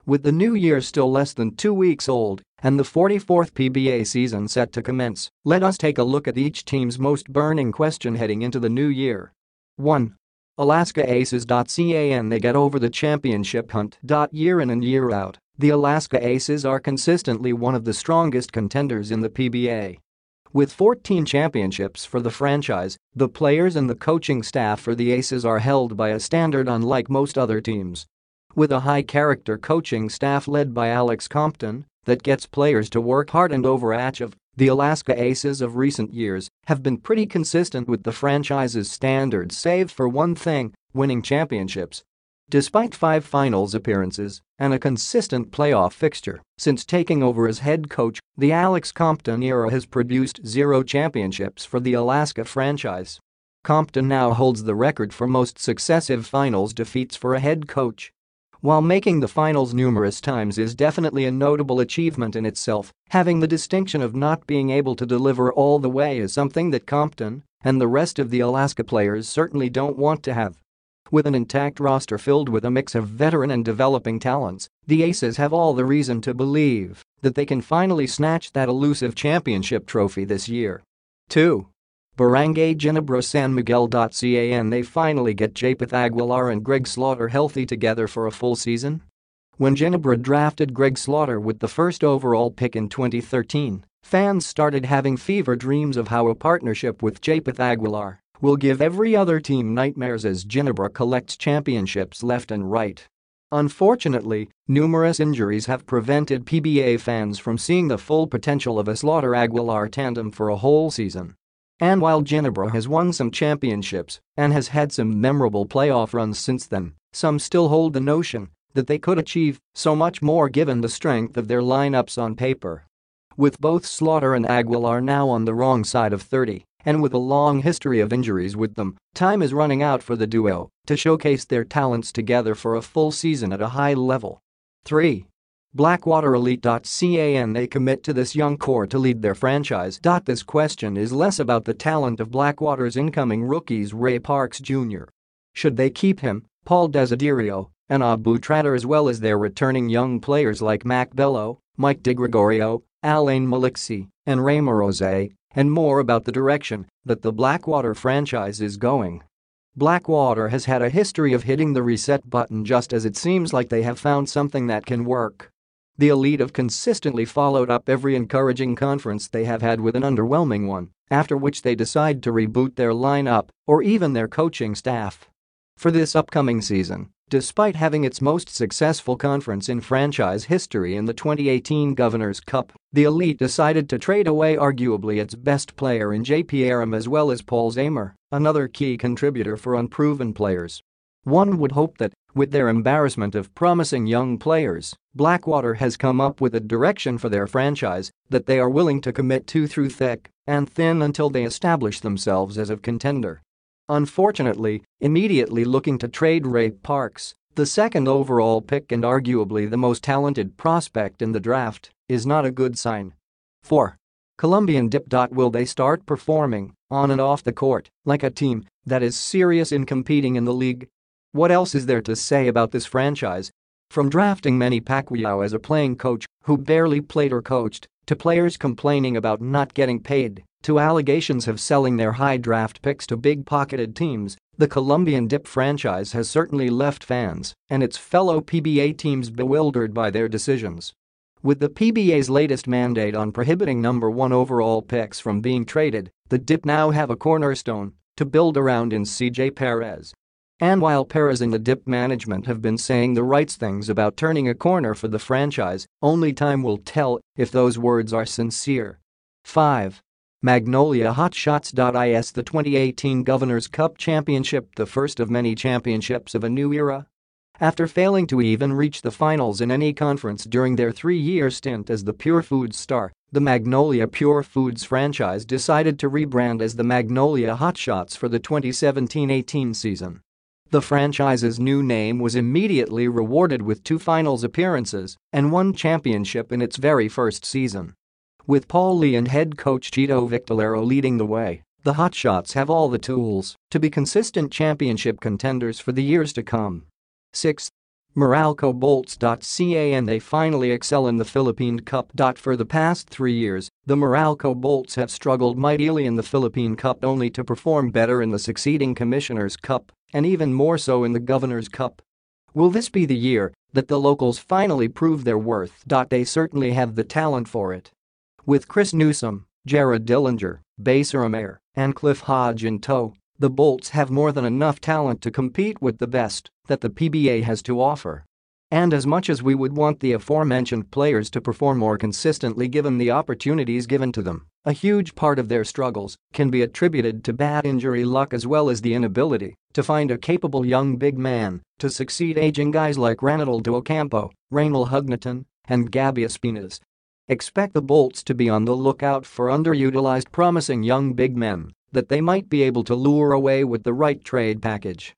With the new year still less than 2 weeks old and the 44th PBA season set to commence, let us take a look at each team's most burning question heading into the new year. 1. Alaska Aces. Can they get over the championship hunt? Year in and year out, the Alaska Aces are consistently one of the strongest contenders in the PBA. With 14 championships for the franchise, the players and the coaching staff for the Aces are held by a standard unlike most other teams. With a high-character coaching staff led by Alex Compton that gets players to work hard and overachieve, the Alaska Aces of recent years have been pretty consistent with the franchise's standards save for one thing: winning championships. Despite 5 finals appearances and a consistent playoff fixture since taking over as head coach, the Alex Compton era has produced 0 championships for the Alaska franchise. Compton now holds the record for most successive finals defeats for a head coach. While making the finals numerous times is definitely a notable achievement in itself, having the distinction of not being able to deliver all the way is something that Compton and the rest of the Alaska players certainly don't want to have. With an intact roster filled with a mix of veteran and developing talents, the Aces have all the reason to believe that they can finally snatch that elusive championship trophy this year. 2. Barangay Ginebra San Miguel. Can they finally get Japheth Aguilar and Greg Slaughter healthy together for a full season? When Ginebra drafted Greg Slaughter with the first overall pick in 2013, fans started having fever dreams of how a partnership with Japheth Aguilar will give every other team nightmares as Ginebra collects championships left and right. Unfortunately, numerous injuries have prevented PBA fans from seeing the full potential of a Slaughter-Aguilar tandem for a whole season. And while Ginebra has won some championships and has had some memorable playoff runs since then, some still hold the notion that they could achieve so much more given the strength of their lineups on paper. With both Slaughter and Aguilar now on the wrong side of 30, and with a long history of injuries with them, time is running out for the duo to showcase their talents together for a full season at a high level. 3. Blackwater Elite. Can they commit to this young core to lead their franchise? This question is less about the talent of Blackwater's incoming rookies Ray Parks Jr. Should they keep him, Paul Desiderio, and Abu Trader, as well as their returning young players like Mac Bello, Mike DiGregorio, Alain Maliksi, and Ray Morose, and more about the direction that the Blackwater franchise is going? Blackwater has had a history of hitting the reset button just as it seems like they have found something that can work. The Elite have consistently followed up every encouraging conference they have had with an underwhelming one, after which they decide to reboot their lineup or even their coaching staff. For this upcoming season, despite having its most successful conference in franchise history in the 2018 Governor's Cup, the Elite decided to trade away arguably its best player in J.P. Aram as well as Paul Zamer, another key contributor for unproven players. One would hope that, with their embarrassment of promising young players, Blackwater has come up with a direction for their franchise that they are willing to commit to through thick and thin until they establish themselves as a contender. Unfortunately, immediately looking to trade Ray Parks, the second overall pick and arguably the most talented prospect in the draft, is not a good sign. 4. Colombian Dip. Will they start performing, on and off the court, like a team that is serious in competing in the league? What else is there to say about this franchise? From drafting Manny Pacquiao as a playing coach who barely played or coached, to players complaining about not getting paid, to allegations of selling their high draft picks to big-pocketed teams, the Colombian Dip franchise has certainly left fans and its fellow PBA teams bewildered by their decisions. With the PBA's latest mandate on prohibiting number 1 overall picks from being traded, the Dip now have a cornerstone to build around in CJ Perez. And while Perez and the Dip management have been saying the right things about turning a corner for the franchise, only time will tell if those words are sincere. 5. Magnolia Hotshots. Is the 2018 Governor's Cup Championship the first of many championships of a new era? After failing to even reach the finals in any conference during their 3-year stint as the Pure Foods star, the Magnolia Pure Foods franchise decided to rebrand as the Magnolia Hotshots for the 2017-18 season. The franchise's new name was immediately rewarded with 2 finals appearances and 1 championship in its very first season. With Paul Lee and head coach Chito Victorero leading the way, the Hotshots have all the tools to be consistent championship contenders for the years to come. 6. Meralco-Bolts.ca and they finally excel in the Philippine Cup. For the past 3 years, the Meralco Bolts have struggled mightily in the Philippine Cup only to perform better in the succeeding Commissioner's Cup and even more so in the Governor's Cup. Will this be the year that the locals finally prove their worth? They certainly have the talent for it. With Chris Newsom, Jared Dillinger, Baser Amair, and Cliff Hodge in tow, the Bolts have more than enough talent to compete with the best that the PBA has to offer. And as much as we would want the aforementioned players to perform more consistently given the opportunities given to them, a huge part of their struggles can be attributed to bad injury luck as well as the inability to find a capable young big man to succeed aging guys like Ranaldo Ocampo, Raynel Hugneton, and Gabby Espinas. Expect the Bolts to be on the lookout for underutilized promising young big men that they might be able to lure away with the right trade package.